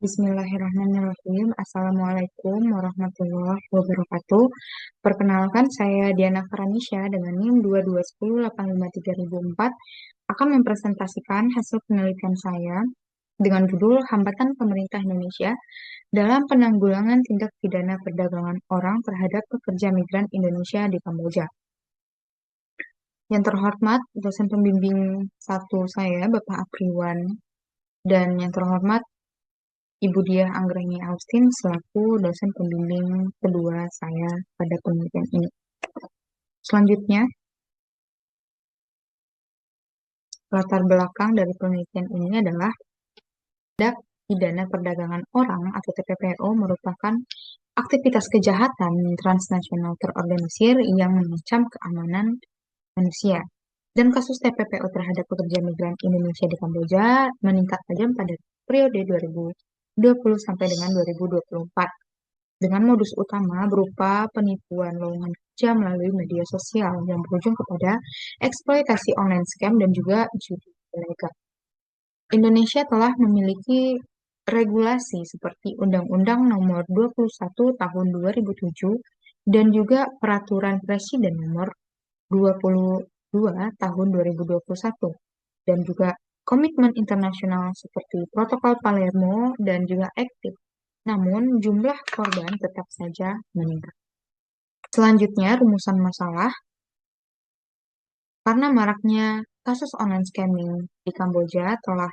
Bismillahirrahmanirrahim. Assalamualaikum warahmatullahi wabarakatuh. Perkenalkan, saya Diana Faranisha dengan NIM 2210853.004 akan mempresentasikan hasil penelitian saya dengan judul Hambatan Pemerintah Indonesia dalam Penanggulangan Tindak Pidana Perdagangan Orang Terhadap Pekerja Migran Indonesia di Kamboja. Yang terhormat dosen pembimbing satu saya, Bapak Apriwan, dan yang terhormat Ibu Diah Anggraini Austin selaku dosen pembimbing kedua saya pada penelitian ini. Selanjutnya, latar belakang dari penelitian ini adalah tindak pidana perdagangan orang atau TPPO merupakan aktivitas kejahatan transnasional terorganisir yang mengancam keamanan manusia. Dan kasus TPPO terhadap pekerja migran Indonesia di Kamboja meningkat tajam pada periode 2020 sampai dengan 2024. Dengan modus utama berupa penipuan lowongan kerja melalui media sosial yang berujung kepada eksploitasi online scam dan juga judi ilegal. Indonesia telah memiliki regulasi seperti Undang-Undang Nomor 21 Tahun 2007 dan juga Peraturan Presiden Nomor 22 Tahun 2021 dan juga komitmen internasional seperti Protokol Palermo dan juga aktif. Namun, jumlah korban tetap saja meningkat. Selanjutnya, rumusan masalah. Karena maraknya kasus online scamming di Kamboja telah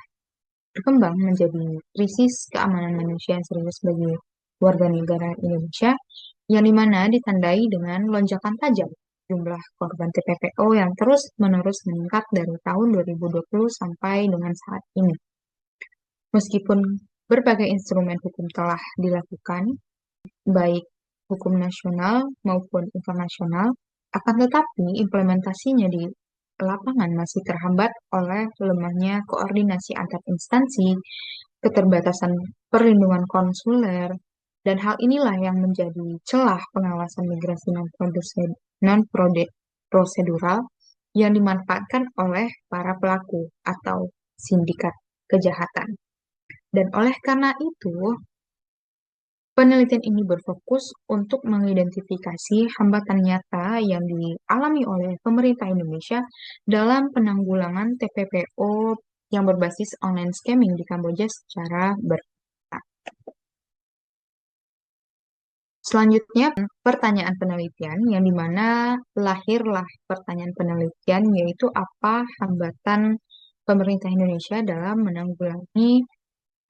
berkembang menjadi krisis keamanan manusia yang serius bagi warga negara Indonesia, yang dimana ditandai dengan lonjakan tajam jumlah korban TPPO yang terus-menerus meningkat dari tahun 2020 sampai dengan saat ini. Meskipun berbagai instrumen hukum telah dilakukan, baik hukum nasional maupun internasional, akan tetapi implementasinya di lapangan masih terhambat oleh lemahnya koordinasi antar instansi, keterbatasan perlindungan konsuler, dan hal inilah yang menjadi celah pengawasan migrasi non-prosedural yang dimanfaatkan oleh para pelaku atau sindikat kejahatan. Dan oleh karena itu, penelitian ini berfokus untuk mengidentifikasi hambatan nyata yang dialami oleh pemerintah Indonesia dalam penanggulangan TPPO yang berbasis online scamming di Kamboja secara bertahap. Selanjutnya, pertanyaan penelitian yang dimana lahirlah pertanyaan penelitian yaitu apa hambatan pemerintah Indonesia dalam menanggulangi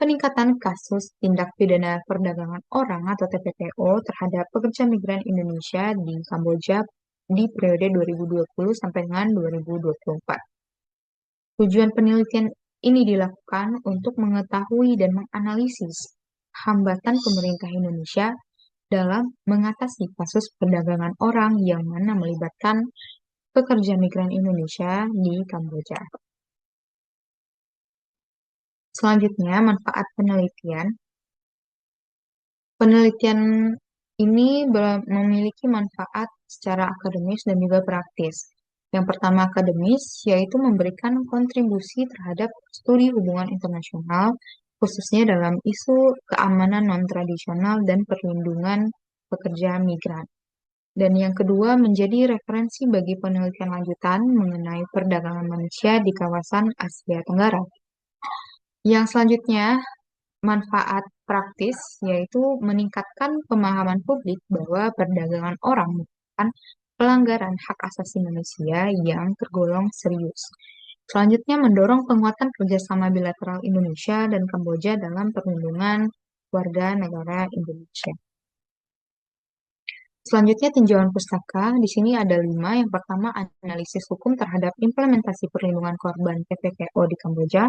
peningkatan kasus tindak pidana perdagangan orang atau TPPO terhadap pekerja migran Indonesia di Kamboja di periode 2020 sampai dengan 2024. Tujuan penelitian ini dilakukan untuk mengetahui dan menganalisis hambatan pemerintah Indonesia dalam mengatasi kasus perdagangan orang yang mana melibatkan pekerja migran Indonesia di Kamboja. Selanjutnya, manfaat penelitian. Penelitian ini memiliki manfaat secara akademis dan juga praktis. Yang pertama akademis, yaitu memberikan kontribusi terhadap studi hubungan internasional, khususnya dalam isu keamanan non-tradisional dan perlindungan pekerja migran. Dan yang kedua, menjadi referensi bagi penelitian lanjutan mengenai perdagangan manusia di kawasan Asia Tenggara. Yang selanjutnya, manfaat praktis yaitu meningkatkan pemahaman publik bahwa perdagangan orang merupakan pelanggaran hak asasi manusia yang tergolong serius. Selanjutnya, mendorong penguatan kerjasama bilateral Indonesia dan Kamboja dalam perlindungan warga negara Indonesia. Selanjutnya, tinjauan pustaka. Di sini ada 5. Yang pertama, analisis hukum terhadap implementasi perlindungan korban TPPO di Kamboja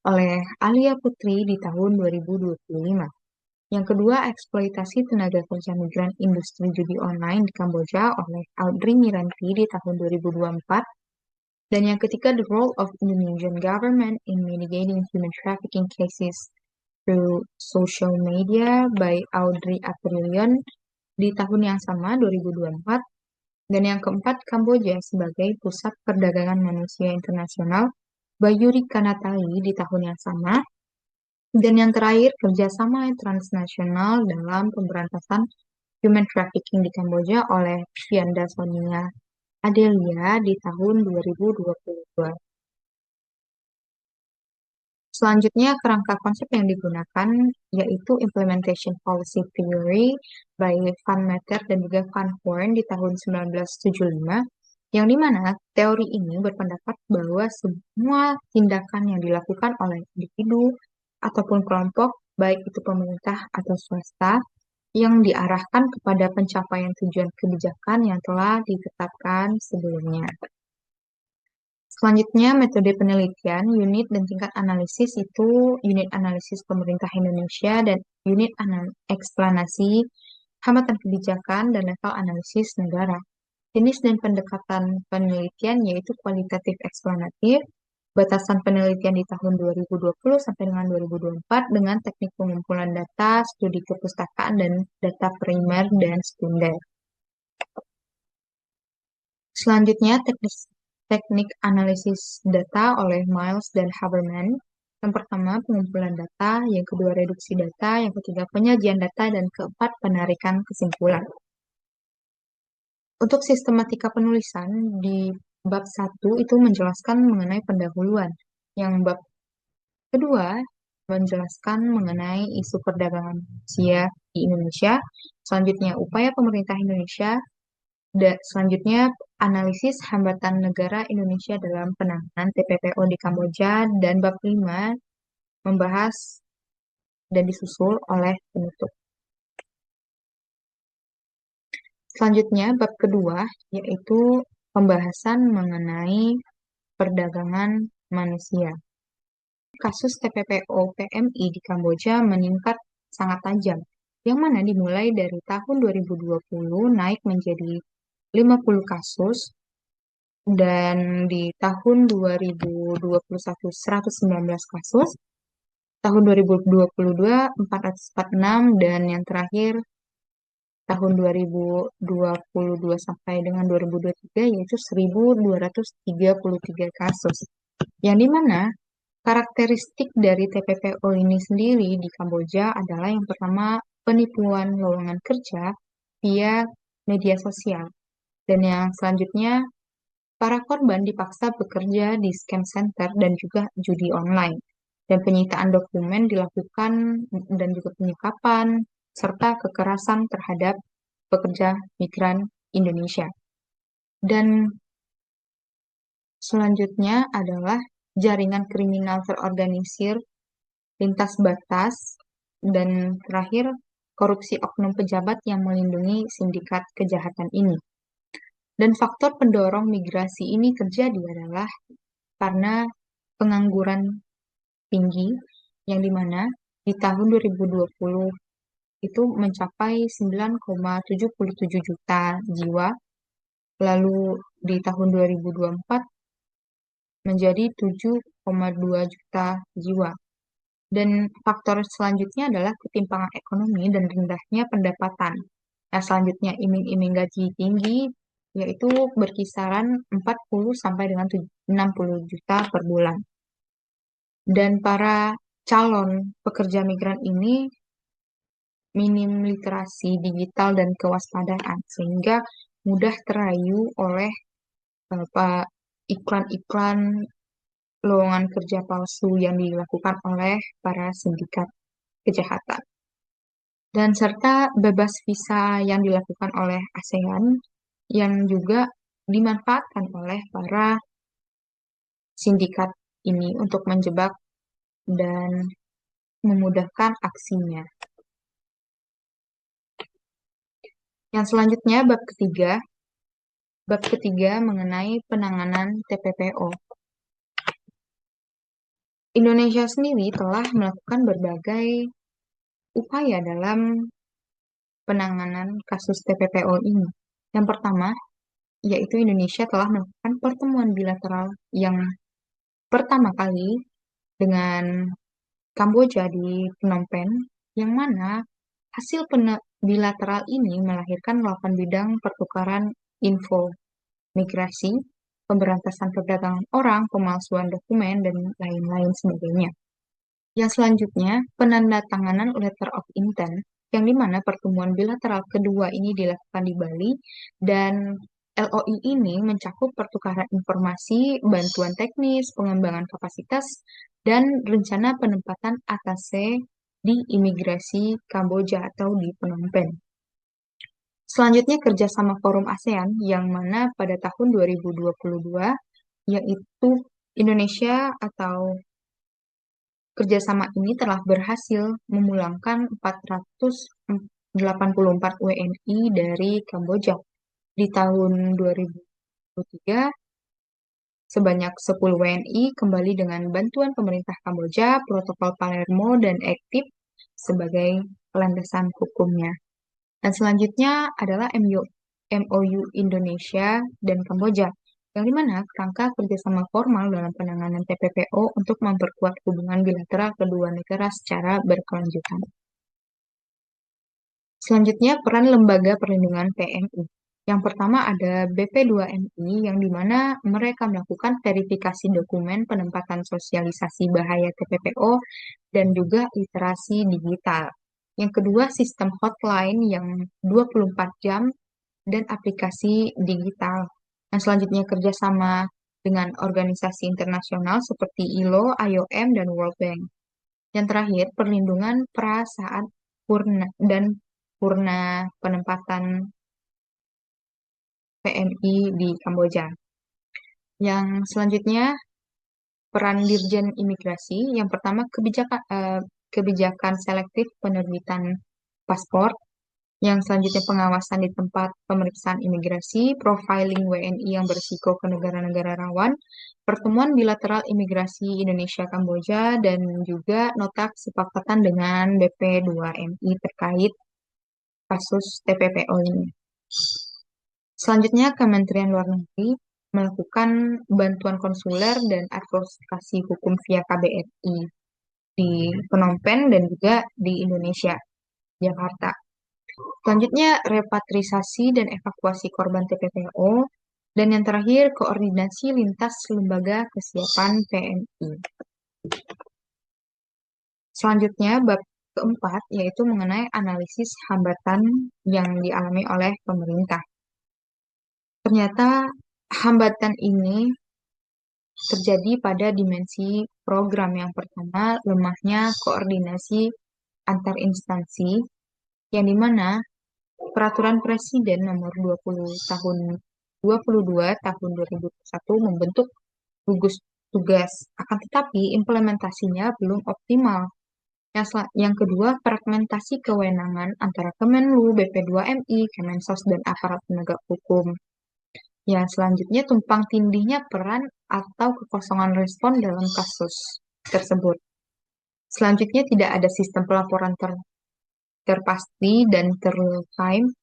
oleh Alia Putri di tahun 2025. Yang kedua, eksploitasi tenaga kerja migran industri judi online di Kamboja oleh Audrey Miranti di tahun 2024. Dan yang ketiga, the role of Indonesian government in mitigating human trafficking cases through social media by Audrey Aprilion di tahun yang sama, 2024. Dan yang keempat, Kamboja sebagai pusat perdagangan manusia internasional by Yuri Kanatali di tahun yang sama. Dan yang terakhir, kerjasama transnasional dalam pemberantasan human trafficking di Kamboja oleh Fianda Sonia Adelia di tahun 2022. Selanjutnya, kerangka konsep yang digunakan yaitu Implementation Policy Theory by Van Meter dan juga Van Horn di tahun 1975, yang dimana teori ini berpendapat bahwa semua tindakan yang dilakukan oleh individu ataupun kelompok, baik itu pemerintah atau swasta, yang diarahkan kepada pencapaian tujuan kebijakan yang telah ditetapkan sebelumnya. Selanjutnya, metode penelitian, unit dan tingkat analisis itu unit analisis pemerintah Indonesia dan unit eksplanasi, hambatan kebijakan, dan level analisis negara. Jenis dan pendekatan penelitian yaitu kualitatif eksplanatif, batasan penelitian di tahun 2020 sampai dengan 2024 dengan teknik pengumpulan data, studi kepustakaan, dan data primer dan sekunder. Selanjutnya, teknik analisis data oleh Miles dan Haberman. Yang pertama, pengumpulan data. Yang kedua, reduksi data. Yang ketiga, penyajian data. Dan keempat, penarikan kesimpulan. Untuk sistematika penulisan, di bab 1 itu menjelaskan mengenai pendahuluan. Yang bab kedua, menjelaskan mengenai isu perdagangan manusia di Indonesia. Selanjutnya, upaya pemerintah Indonesia. Selanjutnya, analisis hambatan negara Indonesia dalam penanganan TPPO di Kamboja, dan bab 5 membahas dan disusul oleh penutup. Selanjutnya, bab kedua yaitu pembahasan mengenai perdagangan manusia. Kasus TPPO PMI di Kamboja meningkat sangat tajam, yang mana dimulai dari tahun 2020 naik menjadi 50 kasus, dan di tahun 2021 119 kasus, tahun 2022 446, dan yang terakhir tahun 2022 sampai dengan 2023 yaitu 1233 kasus. Yang dimana karakteristik dari TPPO ini sendiri di Kamboja adalah yang pertama penipuan lowongan kerja via media sosial. Dan yang selanjutnya, para korban dipaksa bekerja di scam center dan juga judi online. Dan penyitaan dokumen dilakukan dan juga penyekapan serta kekerasan terhadap pekerja migran Indonesia. Dan selanjutnya adalah jaringan kriminal terorganisir lintas batas, dan terakhir korupsi oknum pejabat yang melindungi sindikat kejahatan ini. Dan faktor pendorong migrasi ini terjadi adalah karena pengangguran tinggi, yang dimana di tahun 2020 itu mencapai 9,77 juta jiwa, lalu di tahun 2024 menjadi 7,2 juta jiwa. Dan faktor selanjutnya adalah ketimpangan ekonomi dan rendahnya pendapatan. Nah, selanjutnya iming-iming gaji tinggi, yaitu berkisaran 40 sampai dengan 60 juta per bulan. Dan para calon pekerja migran ini minim literasi digital dan kewaspadaan, sehingga mudah terayu oleh iklan-iklan lowongan kerja palsu yang dilakukan oleh para sindikat kejahatan. Dan serta bebas visa yang dilakukan oleh ASEAN yang juga dimanfaatkan oleh para sindikat ini untuk menjebak dan memudahkan aksinya. Yang selanjutnya bab ketiga mengenai penanganan TPPO. Indonesia sendiri telah melakukan berbagai upaya dalam penanganan kasus TPPO ini. Yang pertama, yaitu Indonesia telah melakukan pertemuan bilateral yang pertama kali dengan Kamboja di Phnom Penh, yang mana hasil bilateral ini melahirkan 8 bidang pertukaran info migrasi, pemberantasan perdagangan orang, pemalsuan dokumen, dan lain-lain sebagainya. Yang selanjutnya, penandatanganan Letter of Intent, yang dimana pertemuan bilateral kedua ini dilakukan di Bali, dan LOI ini mencakup pertukaran informasi, bantuan teknis, pengembangan kapasitas, dan rencana penempatan atase di imigrasi Kamboja atau di Phnom Penh. Selanjutnya kerjasama Forum ASEAN yang mana pada tahun 2022 yaitu Indonesia atau kerjasama ini telah berhasil memulangkan 484 WNI dari Kamboja. Di tahun 2023, sebanyak 10 WNI kembali dengan bantuan pemerintah Kamboja, Protokol Palermo, dan aktif sebagai landasan hukumnya. Dan selanjutnya adalah MOU Indonesia dan Kamboja, yang dimana kerangka kerjasama formal dalam penanganan TPPO untuk memperkuat hubungan bilateral kedua negara secara berkelanjutan. Selanjutnya, peran Lembaga Perlindungan PMI. Yang pertama ada BP2MI, yang dimana mereka melakukan verifikasi dokumen penempatan sosialisasi bahaya TPPO dan juga literasi digital. Yang kedua, sistem hotline yang 24 jam dan aplikasi digital. Yang selanjutnya kerjasama dengan organisasi internasional seperti ILO, IOM, dan World Bank. Yang terakhir, perlindungan pra saat purna dan purna penempatan PMI di Kamboja. Yang selanjutnya, peran Dirjen Imigrasi. Yang pertama, kebijakan selektif penerbitan paspor. Yang selanjutnya pengawasan di tempat pemeriksaan imigrasi, profiling WNI yang berisiko ke negara-negara rawan, pertemuan bilateral imigrasi Indonesia-Kamboja, dan juga nota kesepakatan dengan BP2MI terkait kasus TPPO ini. Selanjutnya, Kementerian Luar Negeri melakukan bantuan konsuler dan advokasi hukum via KBRI di Phnom Penh dan juga di Indonesia, Jakarta. Selanjutnya, repatrisasi dan evakuasi korban TPPO. Dan yang terakhir, koordinasi lintas lembaga kesiapan PMI. Selanjutnya, bab keempat, yaitu mengenai analisis hambatan yang dialami oleh pemerintah. Ternyata hambatan ini terjadi pada dimensi program. Yang pertama, lemahnya koordinasi antar instansi, yang dimana Peraturan Presiden Nomor 22 Tahun 2021 membentuk gugus tugas, akan tetapi implementasinya belum optimal. Yang kedua, fragmentasi kewenangan antara Kemenlu, BP2MI, Kemensos, dan aparat penegak hukum. Yang selanjutnya, tumpang tindihnya peran atau kekosongan respon dalam kasus tersebut. Selanjutnya, tidak ada sistem pelaporan terpasti dan terreal-time.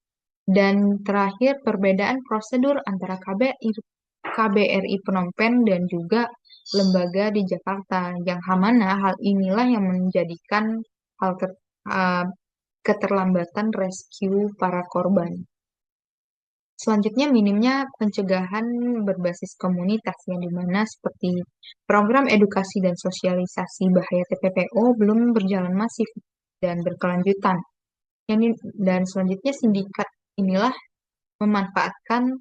Dan terakhir, perbedaan prosedur antara KBRI Phnom Penh dan juga lembaga di Jakarta. Yang mana hal inilah yang menjadikan keterlambatan rescue para korban. Selanjutnya, minimnya pencegahan berbasis komunitas, yang dimana seperti program edukasi dan sosialisasi bahaya TPPO belum berjalan masif dan berkelanjutan. Dan selanjutnya, sindikat inilah memanfaatkan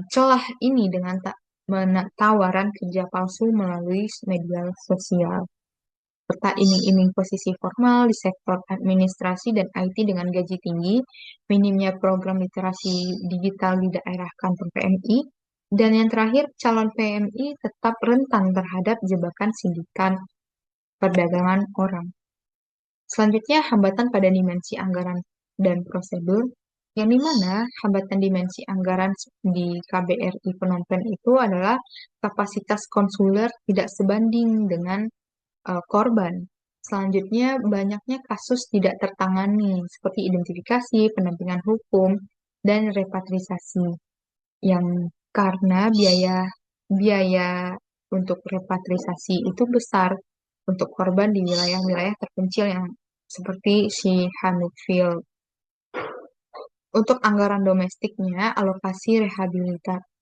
celah ini dengan tawaran kerja palsu melalui media sosial, serta iming-iming posisi formal di sektor administrasi dan IT dengan gaji tinggi, minimnya program literasi digital di daerah kantor PMI, dan yang terakhir, calon PMI tetap rentan terhadap jebakan sindikat perdagangan orang. Selanjutnya, hambatan pada dimensi anggaran dan prosedur, yang dimana hambatan dimensi anggaran di KBRI Phnom Penh itu adalah kapasitas konsuler tidak sebanding dengan korban. Selanjutnya, banyaknya kasus tidak tertangani, seperti identifikasi, pendampingan hukum, dan repatrisasi, yang karena biaya untuk repatrisasi itu besar untuk korban di wilayah-wilayah terpencil yang seperti si Hanufil. Untuk anggaran domestiknya, alokasi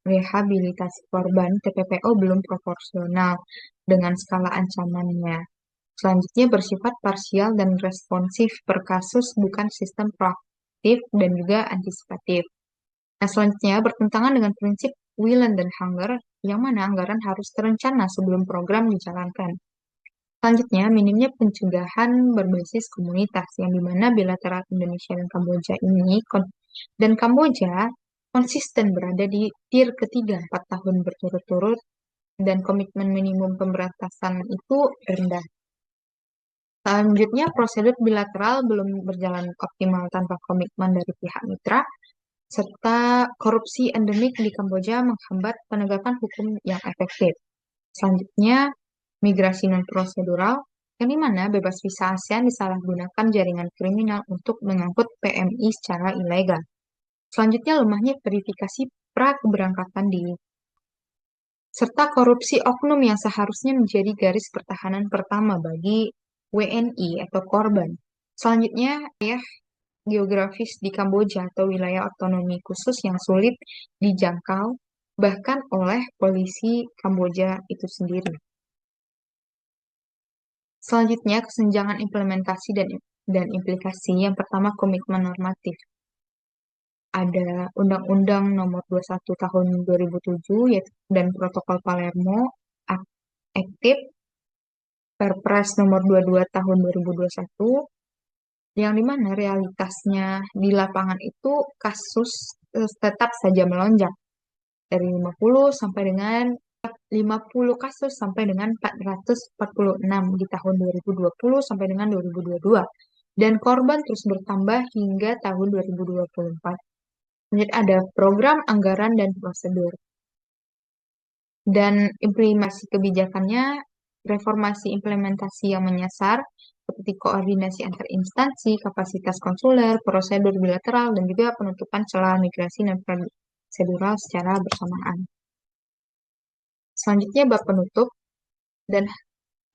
rehabilitasi korban TPPO belum proporsional dengan skala ancamannya. Selanjutnya bersifat parsial dan responsif per kasus, bukan sistem proaktif dan juga antisipatif. Nah, selanjutnya bertentangan dengan prinsip Wieland dan Hanger, yang mana anggaran harus terencana sebelum program dijalankan. Selanjutnya, minimnya pencegahan berbasis komunitas, yang dimana bilateral Indonesia dan Kamboja konsisten berada di tier ketiga 4 tahun berturut-turut, dan komitmen minimum pemberantasan itu rendah. Selanjutnya, prosedur bilateral belum berjalan optimal tanpa komitmen dari pihak mitra, serta korupsi endemik di Kamboja menghambat penegakan hukum yang efektif. Selanjutnya, migrasi non-prosedural, yang dimana bebas visa ASEAN disalahgunakan jaringan kriminal untuk mengangkut PMI secara ilegal. Selanjutnya, lemahnya verifikasi pra-keberangkatan serta korupsi oknum yang seharusnya menjadi garis pertahanan pertama bagi WNI atau korban. Selanjutnya, ya, geografis di Kamboja atau wilayah otonomi khusus yang sulit dijangkau bahkan oleh polisi Kamboja itu sendiri. Selanjutnya, kesenjangan implementasi dan implikasi. Yang pertama, komitmen normatif. Ada Undang-Undang Nomor 21 Tahun 2007 dan Protokol Palermo aktif, Perpres Nomor 22 Tahun 2021, yang dimana realitasnya di lapangan itu kasus tetap saja melonjak dari 50 kasus sampai dengan 446 di tahun 2020 sampai dengan 2022, dan korban terus bertambah hingga tahun 2024. Kemudian ada program anggaran dan prosedur. Dan implementasi kebijakannya, reformasi implementasi yang menyasar, seperti koordinasi antar instansi, kapasitas konsuler, prosedur bilateral, dan juga penutupan celah migrasi dan prosedural secara bersamaan. Selanjutnya, bab penutup dan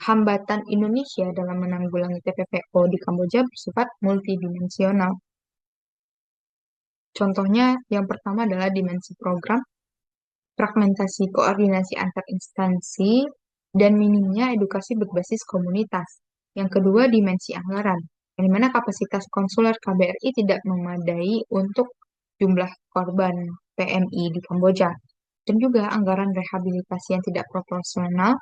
hambatan Indonesia dalam menanggulangi TPPO di Kamboja bersifat multidimensional. Contohnya, yang pertama adalah dimensi program, fragmentasi koordinasi antar instansi, dan minimnya edukasi berbasis komunitas. Yang kedua, dimensi anggaran, yang dimana kapasitas konsuler KBRI tidak memadai untuk jumlah korban PMI di Kamboja, dan juga anggaran rehabilitasi yang tidak proporsional.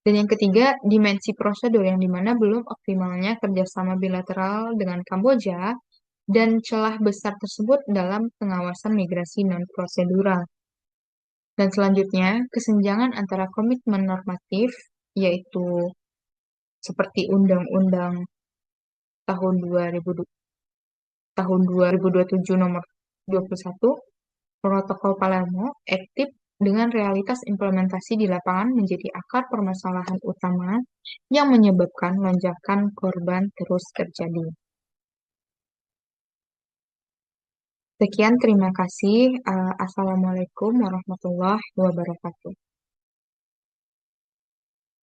Dan yang ketiga, dimensi prosedur, yang dimana belum optimalnya kerjasama bilateral dengan Kamboja dan celah besar tersebut dalam pengawasan migrasi non-prosedural. Dan selanjutnya, kesenjangan antara komitmen normatif, yaitu seperti Undang-Undang tahun 2027 nomor 21, Protokol Palermo, aktif dengan realitas implementasi di lapangan menjadi akar permasalahan utama yang menyebabkan lonjakan korban terus terjadi. Sekian, terima kasih. Assalamualaikum warahmatullahi wabarakatuh.